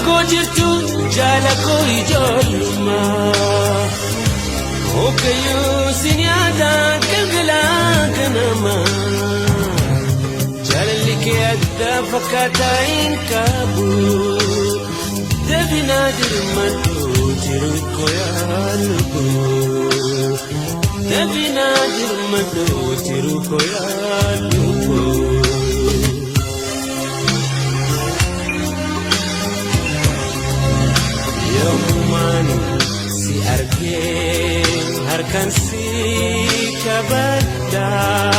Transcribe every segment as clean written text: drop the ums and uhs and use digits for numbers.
fagoo jirtu jaala koo ijoollummaa Okayyoo sin yaada galgalaa ganamaa Jaalalli kee adda fakkaataa hin qabu Dabinaa dirmadhu jiru koo yaa lubbuu Dabinaa dirmadhu jiru koo yaa lubbuu Yommumaan si argee harkaan si qabadhaa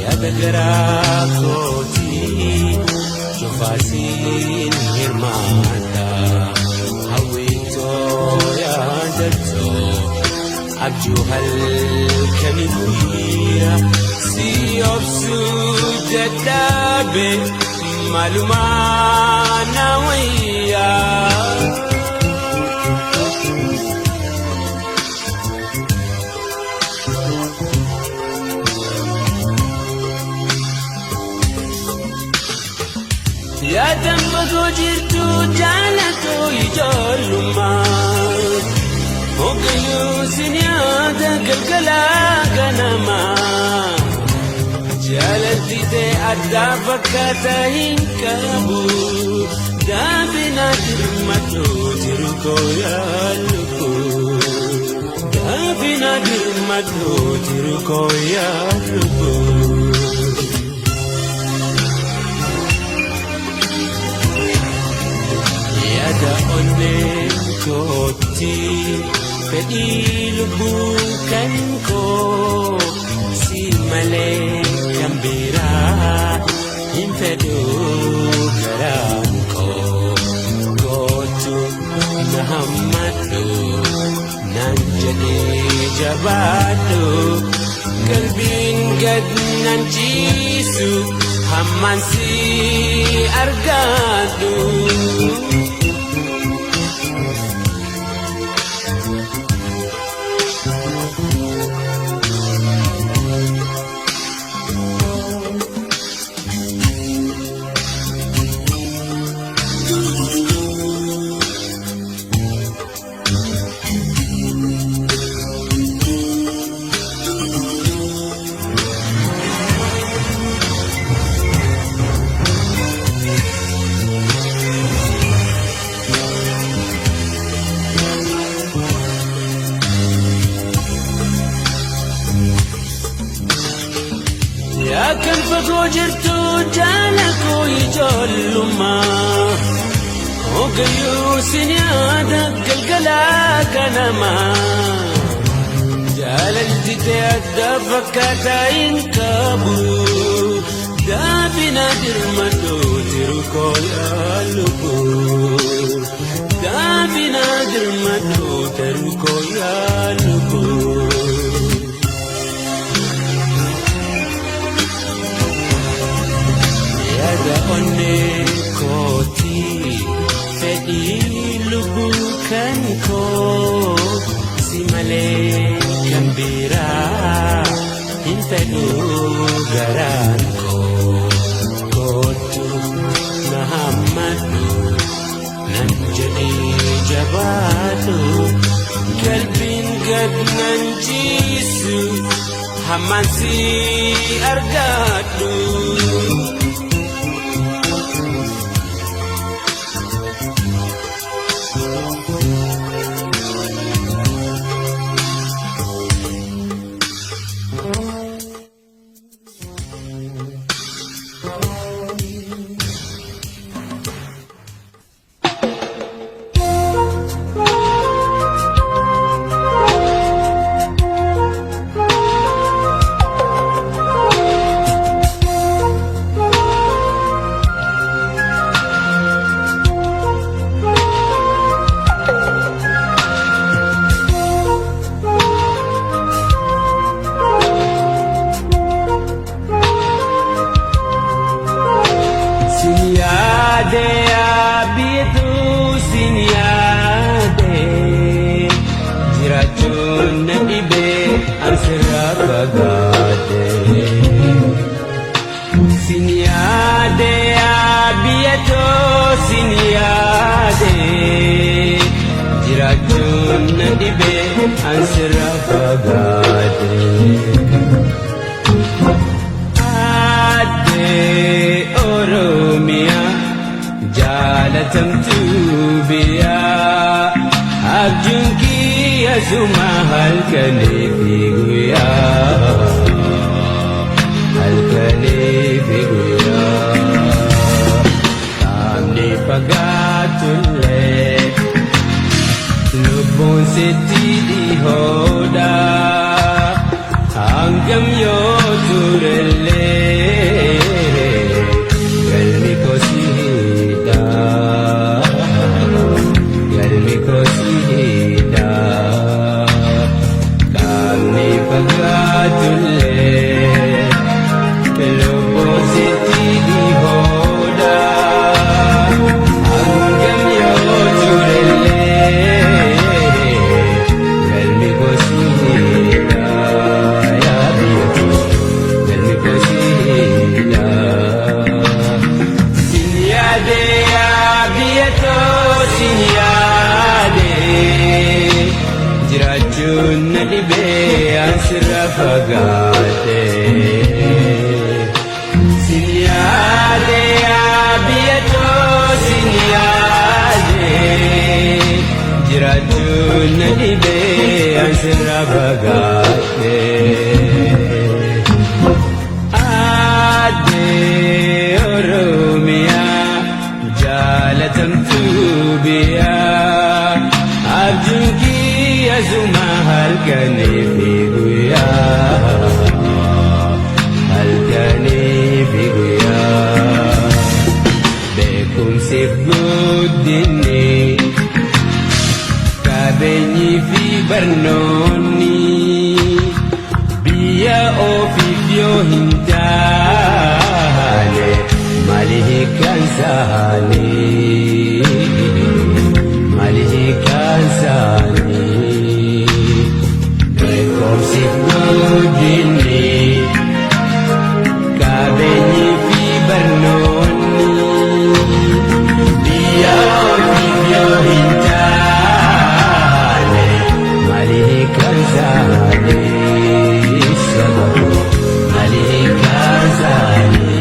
Yaada garaa kootii cufaasiin hirmaata Hawwitoo yaadatoo abjuu halkanii guyyaa Si obsuu dadhabe maalumaa na wayyaa Yaadaan fagoo jirtu jaala koo ijoollummaa Okayyoo sin yaada galgalaa ganamaa Jaalalli tee adda fakkaataa hin qabu Dabinaa dirmadhu jiru koo yaa lubbuu Dabinaa dirmadhu jiru koo yaa lubbuu Yaada onnee kootii fedhii lubbuu kan koo Si malee kan biraa hin fedhu garaan koo Gootu na hammadhu naan jedhee jabaadhu Qalbiin gad nan ciisu hammaan si argaadhu Kan fagoo jirtu jaala koo ijoollummaa Okayyoo sin yaada galgalaa ganamaa Jaalalli tee adda fakkaataa hin qabu Dabinaa dirmadhu jiru koo yaa lubbuu Dabinaa dirmadhu jiru koo yaa lubbuu Yaada onnee kootii fedhii lubbuu kan koo Si malee kan biraa hin fedhu garaan koo Gootu na hammadhu nan jedhee jabaadhu Qalbiin gad nan ciisu hammaan si argaadhu Siniade abieto siniade ansira fagate Ade Oromia Jalatamtu biya Abjunki asuma halkane figuya Halkane figuya Tamni pagatulle Lubong seti dihoda Anggam yo turele Galmi ko sihida Galmi ko sihida Kami pagatulle Lubong seti dihoda Anggam yo turele Galmi ko sihida Ya biyo Galmi ko sihida Sinyade ya biyo sinyade Jirachun nadibe ansira fagate Sinyade ya biyo sinyade Jirachun nadibe ansira fagate Ade Oromia Jalatamtu biya Abjunki azuma halkane figuya Halkane figuya Bekum sifgudini Kabenyi fi barnoni Biya ofifyo hintane Malihikan sahani Malihikan sahani Bekom sifgudini Kabenyi fi barnoni Biya ofifyo hintane Malihikan sahani Sababu Malihikan sahani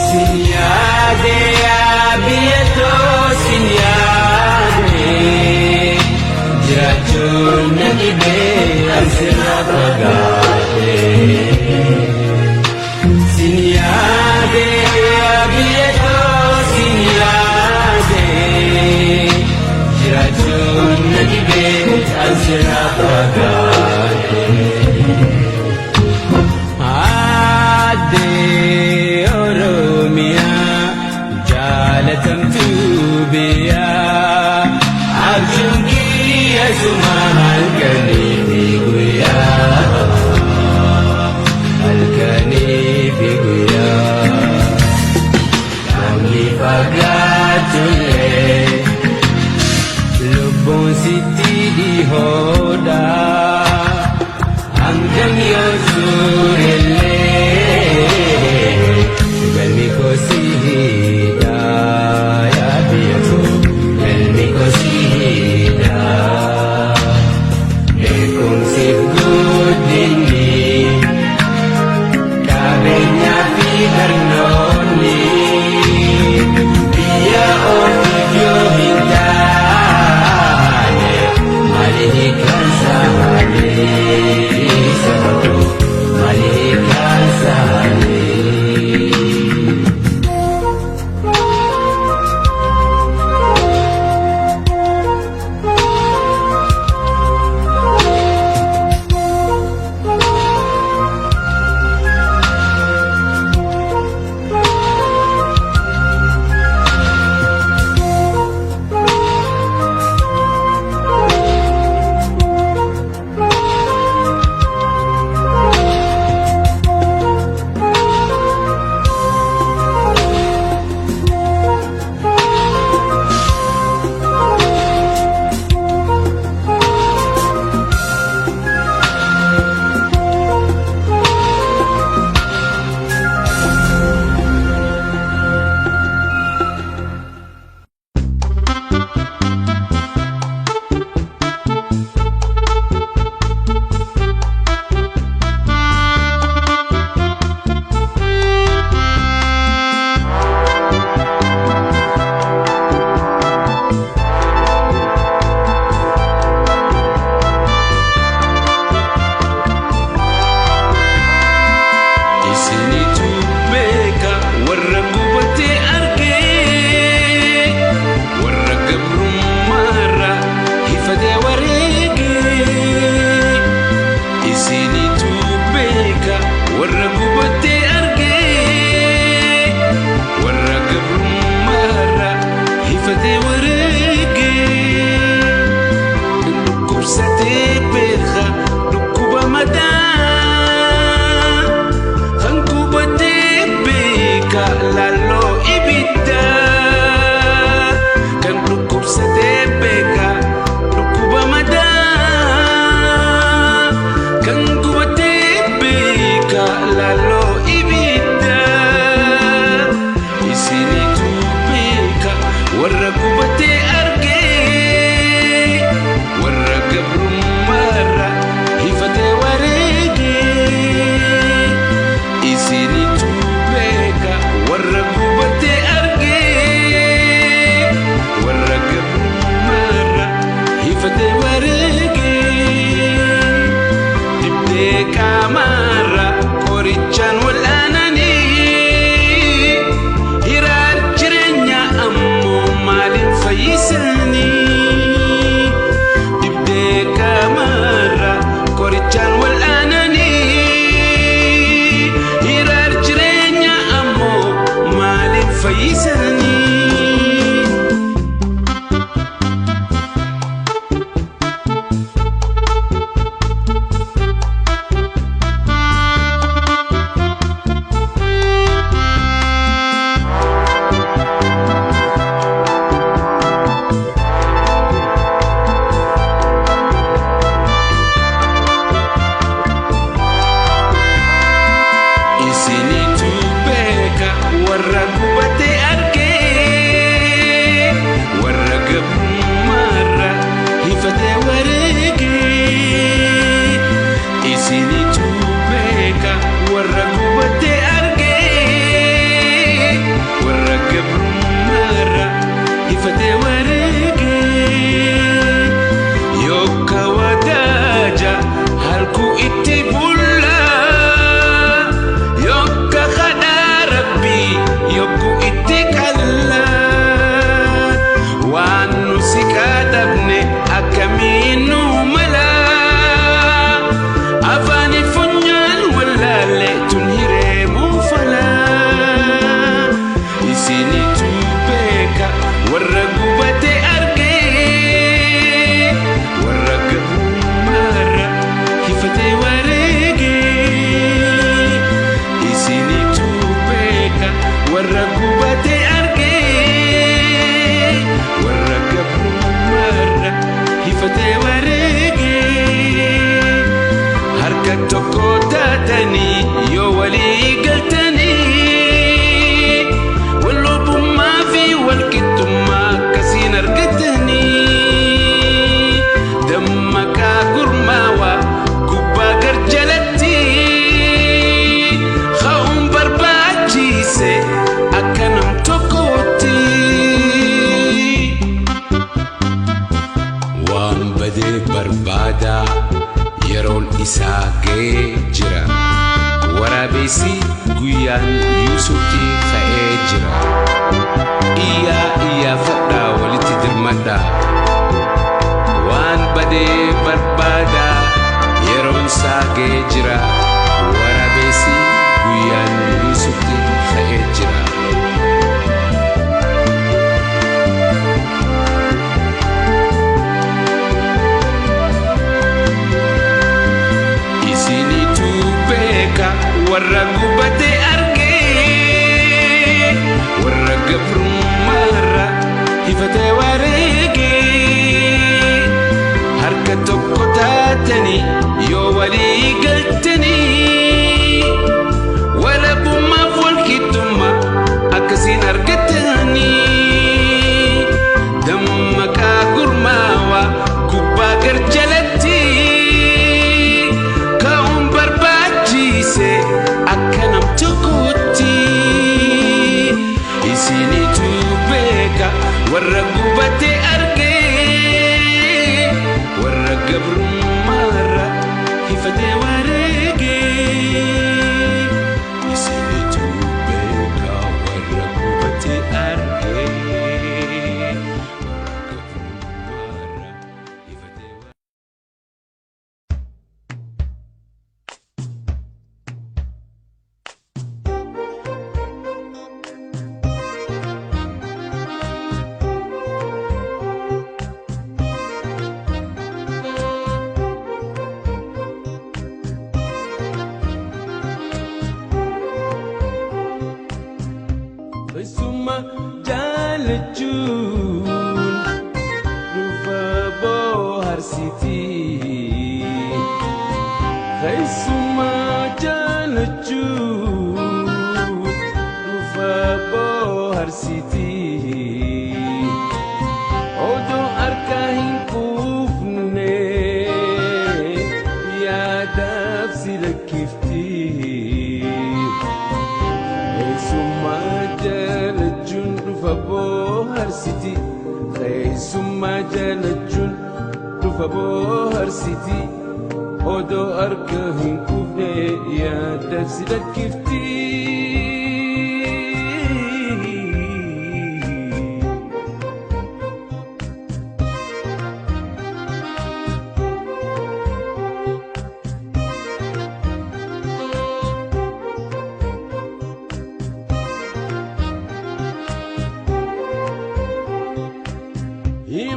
Sinyade ya biyeto sinyade Jirachun nadibe ansira fagate Sinyade ya biyeto sinyade Jirachun nadibe ansira fagate Ade Oromia Jalatamtu biya Abjunki azuma halkane figuya Halkane figuya Kami pagatulle Lubong siti dihoda Anggam yo surele Galmi ko sihida Ya biyo Galmi ko sihida Bekum sifgudini Kabenya fi darnoni Biya fayyisanii.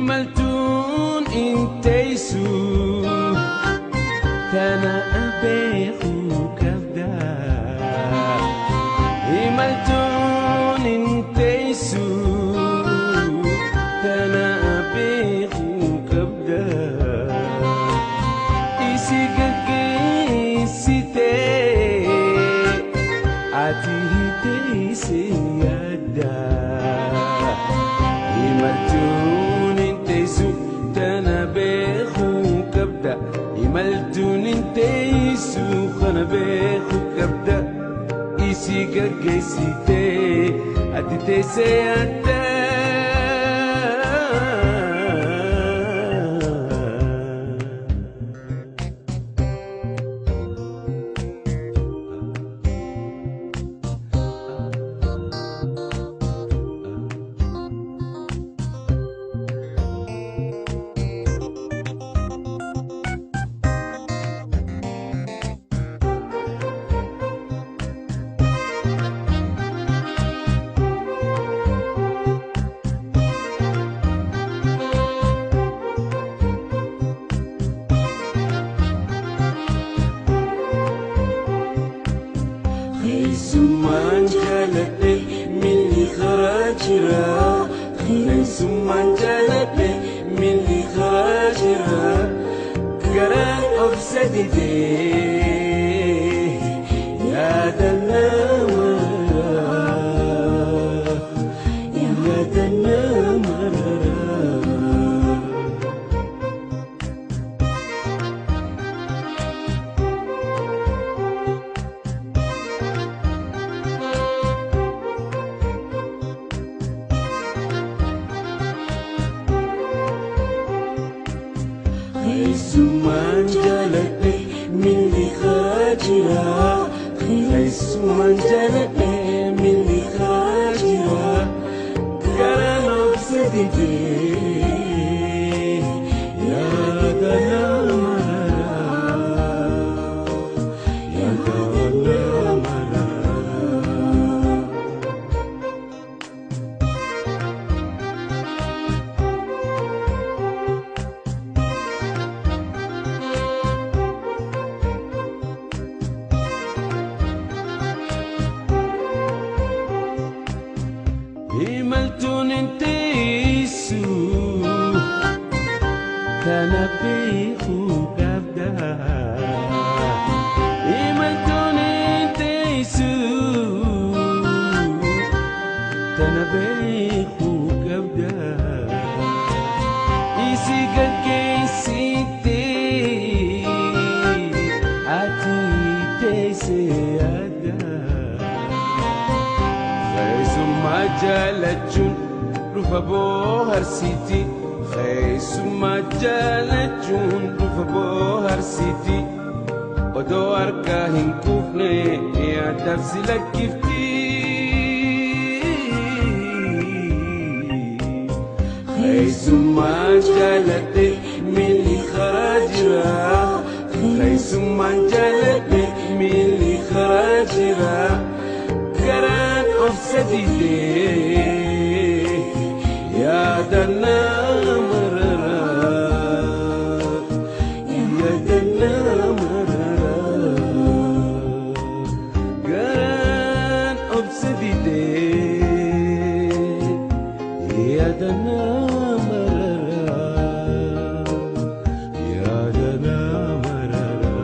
imaltun intaysu kana abehu kabda imaltun intaysu kana abehu kabda isigagayisite atihitayisiyada imaltun intaysu kana behu kabda imaltun intaysu kana behu kabda isigagayisite atihitayisiyada imaltun intaysu kana behu kabda imaltun intaysu kana behu kabda isigagayisite atihitayisiyada majalachun rufabo harsiti khaysu majalachun rufabo harsiti odo arka hinkufne ya tafsila kifti khaysu majalate mili kharajira khaysu majalate mili kharajira karan ofsadide ya dana marara ya dana marara karan ofsadide ya dana marara ya dana marara.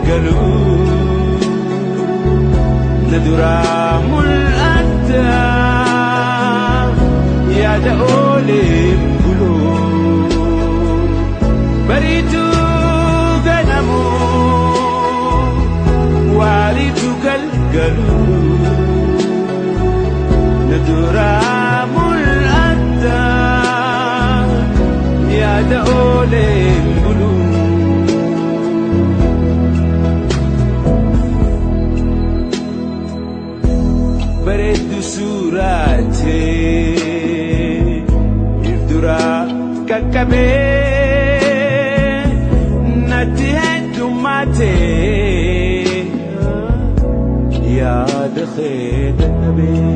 galgalu nadura mul'atta yaada oolee bulu bariitu ganamu waariitu galgalu nadura mul'atta yaada oolee bulu bareedu suuraate ifdura kakkabee natti heddummaate yaada kee dadhabee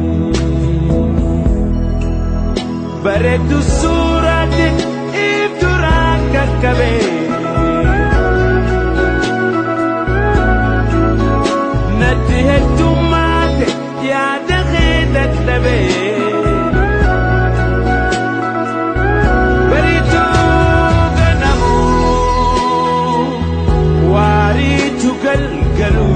bareedu suuraate ifdura kakkabee natti heddummaate yaada kee dadhabee bariitu ganamu waariitu galgalu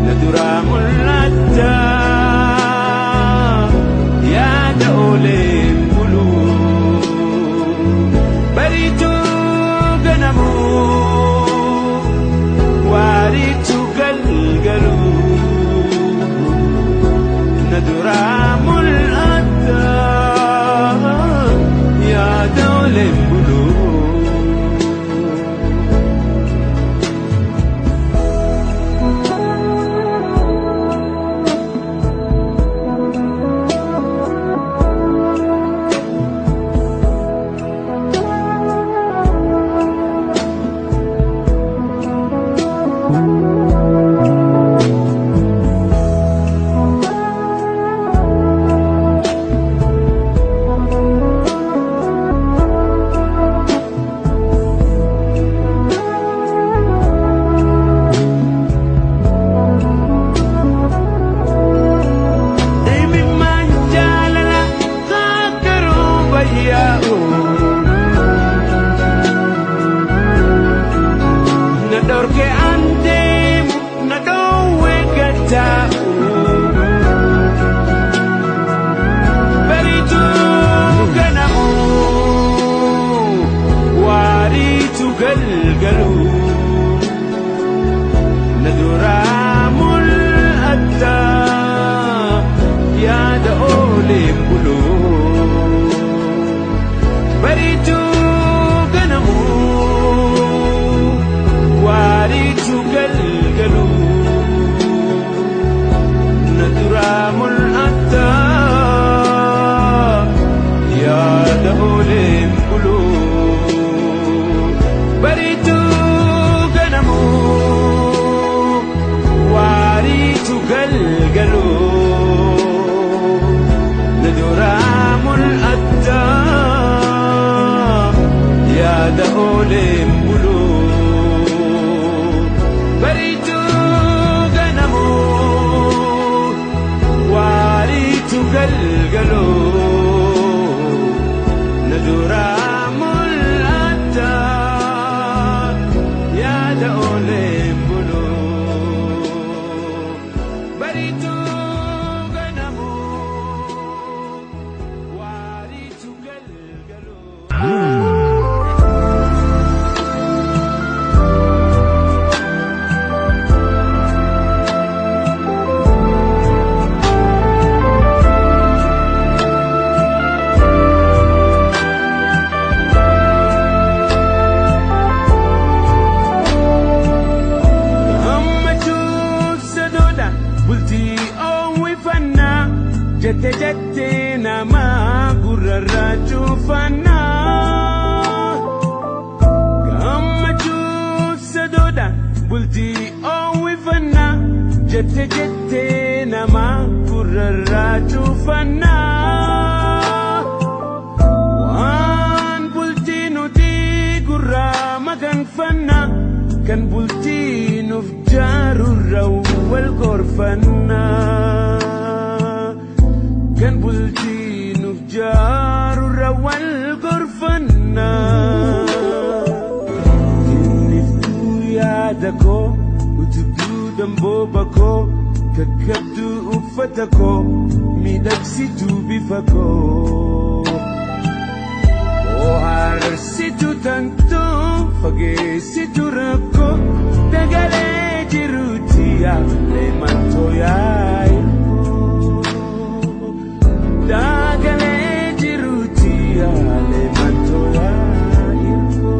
nadura mul'atta yaada oolee bulu bariitu ganamu waariitu galgalu nadura mul'atta yaada oolee bulu nadorke andemu nadowe gatau baritu ganamu waaritu galgalu nadura mul'atta yaada oolee bulu baritu ganamu waariitu galgalu nadura mul'atta yaada oolee bulu bariitu ganamu waariitu galgalu nadura mul'atta yaada oolee bulu bariitu ganamu waariitu galgalu nadura mul'atta yaada oolee bulu bariitu ganamu waariitu galgalu jette jette nama gurrarraa cufannaa gammachuu sadoodha bultii oowwifannaa jette jette nama gurrarraa cufannaa waan bultii nuti gurraa maganfannaa kan bultii nuuf jaarurra wal gorfannaa kan bultii nuuf jaarurra wal gorfannaa inni yaada koo utubduu dambooba koo kakkabduu uffata koo miidhagsituu bifa koo Oharsituu tantoo fageessituu rakkoo dagalee jiruuti yaalee mantoo yaa'ilkoo dagalee jiruuti yaalee mantoo yaa'ilkoo.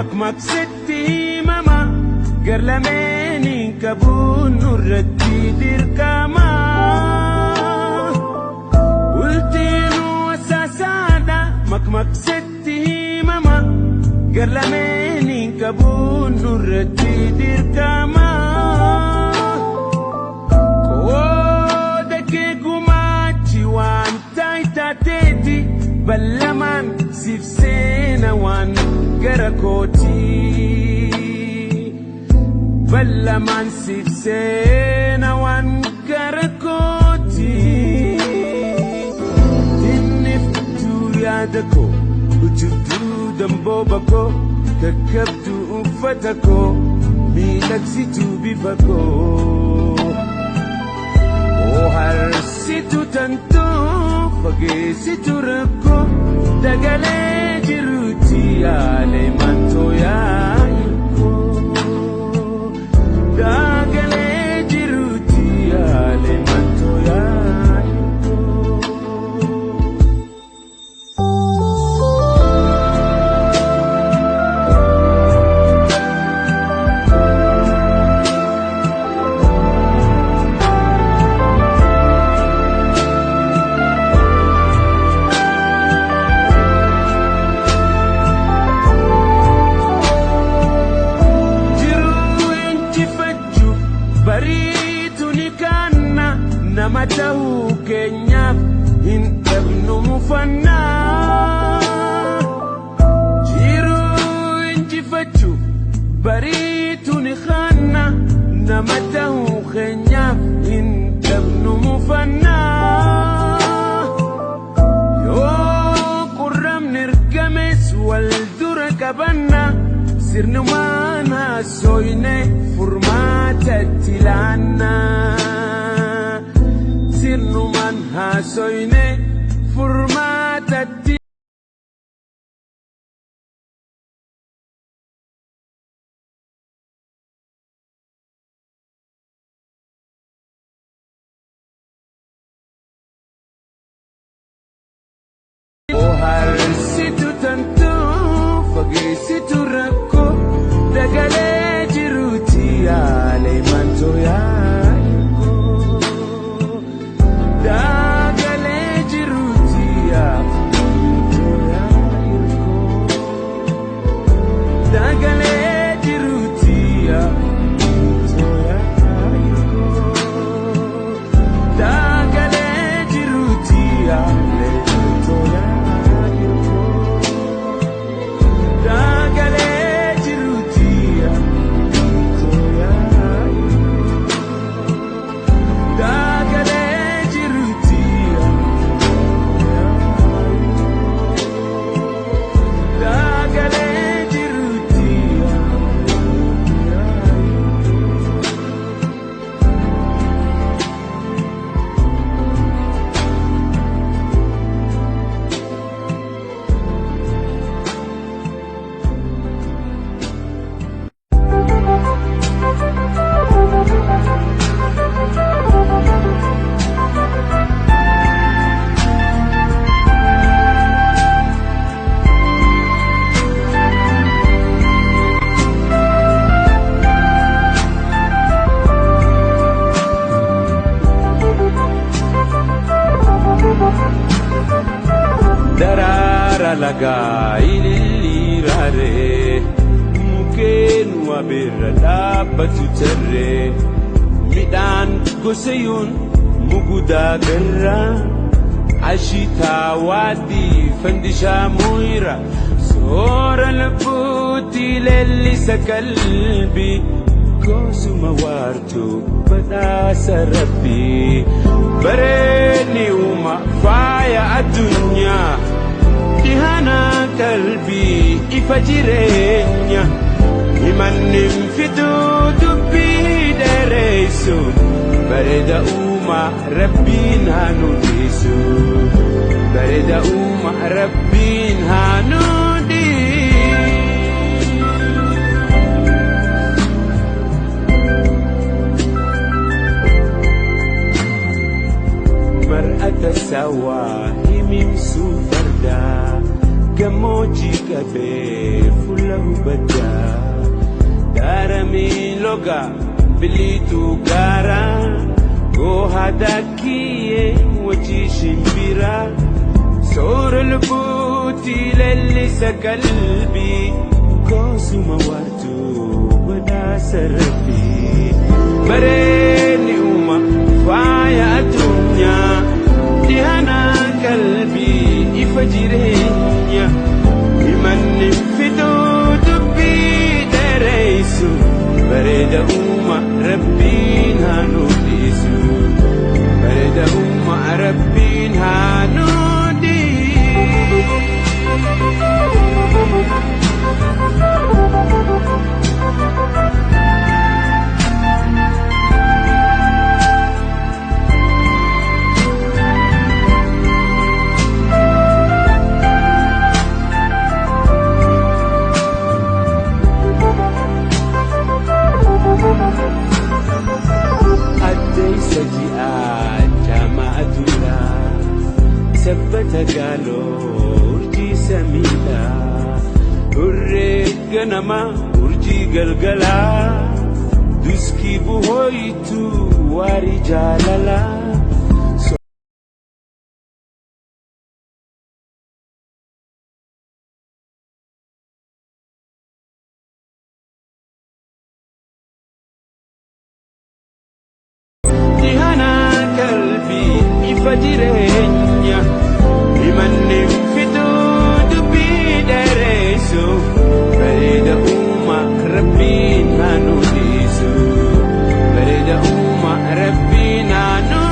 Makmaksitti mama garlameni kabun nurratti dirqama ultinu asasada makmaksitti mama garlameni kabun nurratti dirqama qooda kee gumaachi waan taayitateti ballamaan siif seena waan gara kooti ballamaan siif seena waan gara kooti tinniftuu yaada koo utubduu dambooba koo kakkabduu uffata koo miidhagsituu bifa koo oharsituu tantoo fageessituu rakkoo dagalee jiruuti yaalee mantoo yaa'ilkoo dagalee jiruuti yaalee mantoo yaa'ilkoo. Nama ta'uu keenyaaf hin dhabnu mufannaa jiruu injifachuuf bariitu ni khanna nama ta'uu keenyaaf hin dhabnu mufannaa yoo qurramni ergames wal dura qabanna sirnumaan haasoyne furmaatatti laanna sirnumaan haasoyne furmaatatti oharsituu tantoo fageessituu rakkoo dagalee jiruuti yaalee mantoo yaa'ilkoo dagalee jiruuti mantoo yaa'ilkoo dagalee jiruuti mantoo yaa'ilkoo dagalee jiruuti yaalee mantoo yaa'ilkoo. Darara lagaa ililliiraaree mukkeen wabeerra dhaabbatu tarree midhaan gosayoon mugudaa garraa ashiitaa waadii fandishaa mooyira Ora labuti lellisa qalbii Koosuma waartuu badhaasa Rabbii Bareedni uuma faaya addunyaa Dhihana qalbii ifa jireenya Himanni fiduu dubbii dheeressu Bareeda uuma Rabbiin haa nu dhiisu Bareeda uuma Rabbiin haa nu mar'ata sawaa himimsuu fardaa gammoojjii qabee fuula hubaddaa daaramii loga biliituu gaaraa goohadaa kiyyee wajjii shimbiraa soora lubbuutii leellisa qalbii koosuma waartuu badhaasa Rabbii bareedni uuma faaya addunyaa dhihana qalbii ifa jireenya himanni fiduu dubbii dheeressu bareeda uuma Rabbiin haa nu dhiisu bareeda uuma Rabbiin haa nu Addeysa ji'aa jamaa'atuudhaa sabbata gaaloo urjii samiidhaa hurree ganamaa urjii galgalaa duskii buhooyituu waarii jaalalaa jireenya himanni fiduu dubbii dheeressu bareeda uuma Rabbiin haa nu dhiisu bareeda uuma Rabbiin haa nu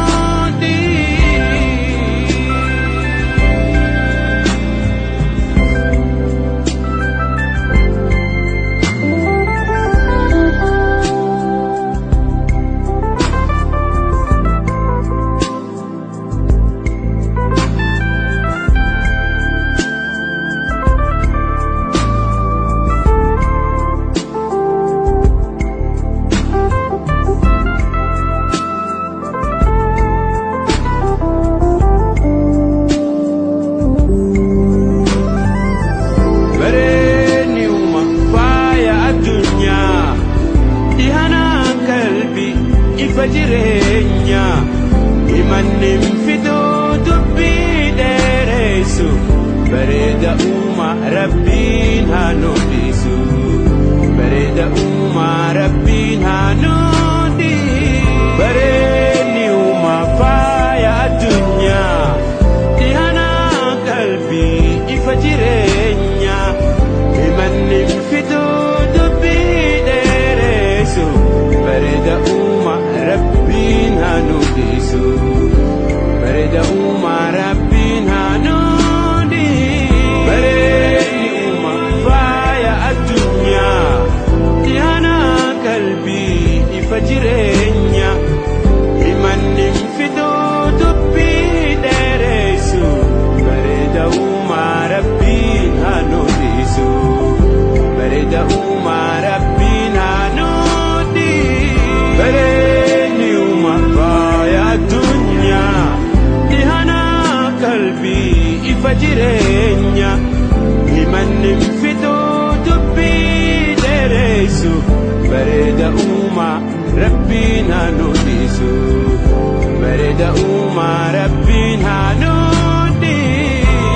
jireenya himanni fiduu dubbii dheeressu bareeda uuma Rabbiin haa nu dhiisu bareeda uuma Rabbiin haa nu bareedni uuma faaya addunyaa dhihana qalbii ifa jireenya himanni fiduu dubbii dheeressu bareeda uuma Rabbiin haa nu dhiisu bareeda uuma Rabbiin haa nu bareedni uuma faaya addunyaa dhihana qalbii ifa jireenya himanni fiduu dubbii dheeressu bareeda uuma Rabbiin haa nu dhiisu bareeda uuma Rabbiin haa nu bareedni uuma faaya addunyaa dhihana qalbii ifa jireenya himanni fiduu dubbii dheeressu bareeda uuma Rabbiin haa nu dhiisu bareeda uuma Rabbiin haa nu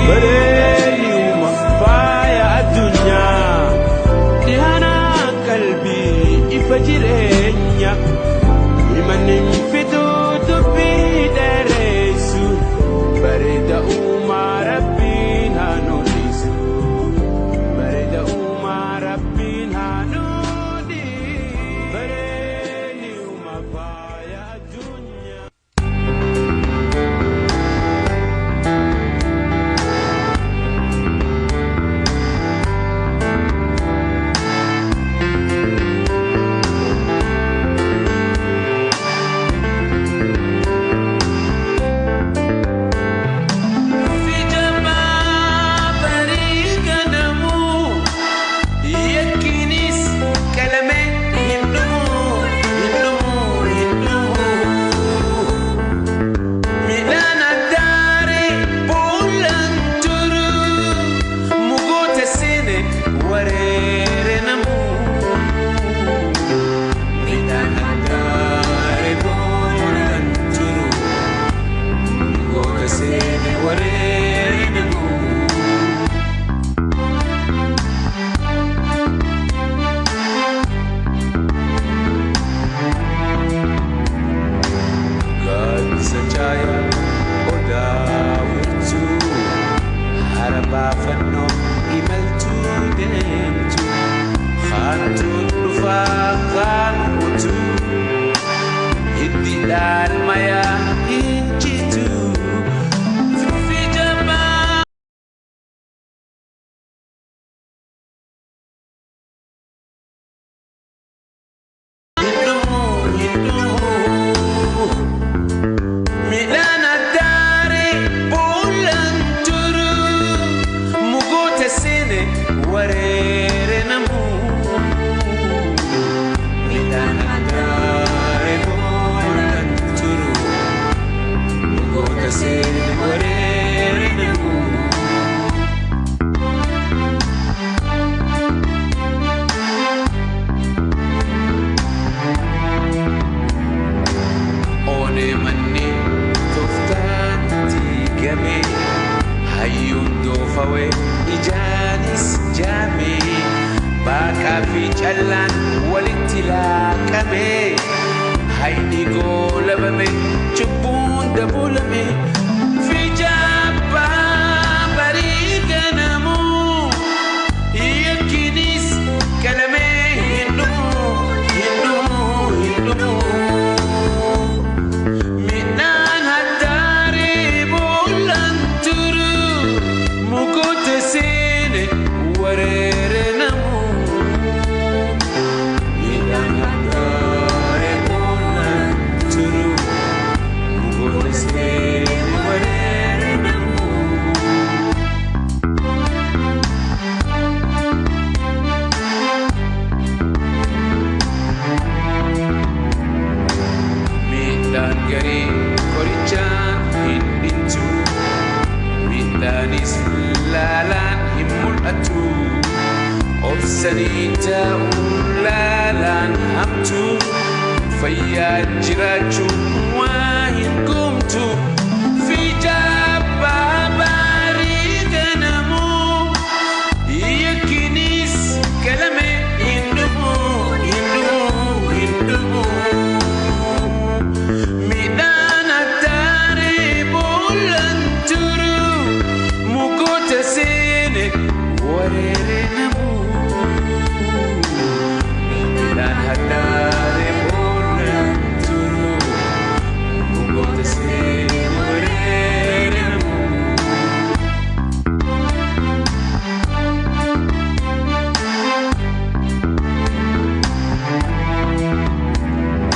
bareedni uuma faaya addunyaa dhihana qalbii ifa jireenya himanni fiduu dubbii dheeressu bareeda uuma Rabbiin haa nu dhiisu lafaa utuu itti dhaalmayaa hin jitu. Ijaanis jaamee baaqaa fi callaan walitti laaqame hayni goolabame cubbuun dabulame fiijabbaa barii ganamuu yakkinis qalamee hin dhumu. Midhaan haddaaree boolaan turu mukoota seene wareere namuu. Midhaan haddaaree boolaan turu mukoota seene wareere namuu. Midhaan garii qorichaan hin dhintu. Midhaanis laalaan hin mul'atu. Obsanii ta'uun laalaan hamtu. Fayyaa jiraachuun waa hin gumtu. Fiijabbaa barii ganamuu yakkinis qalame hin dhumu. Midhaan haddaaree boolaan turu mukoota seene wareere namuu. Midhaan haddaaree boolaan turu mukoota seene wareere namuu.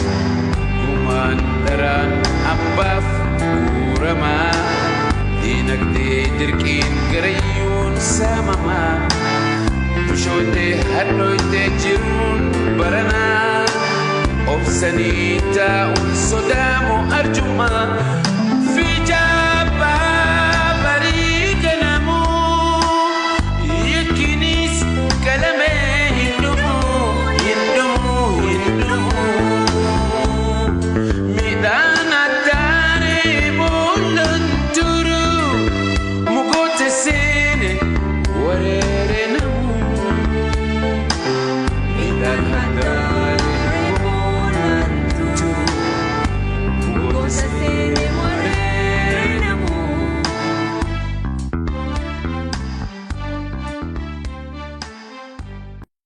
Gumaan dharaan abbaaf guuramaa dinagdee dirqiin garayyuun saamamaa. Bushootee hadhooytee jiruun baranaa obsanii taa'uun sodaamu arjummaa.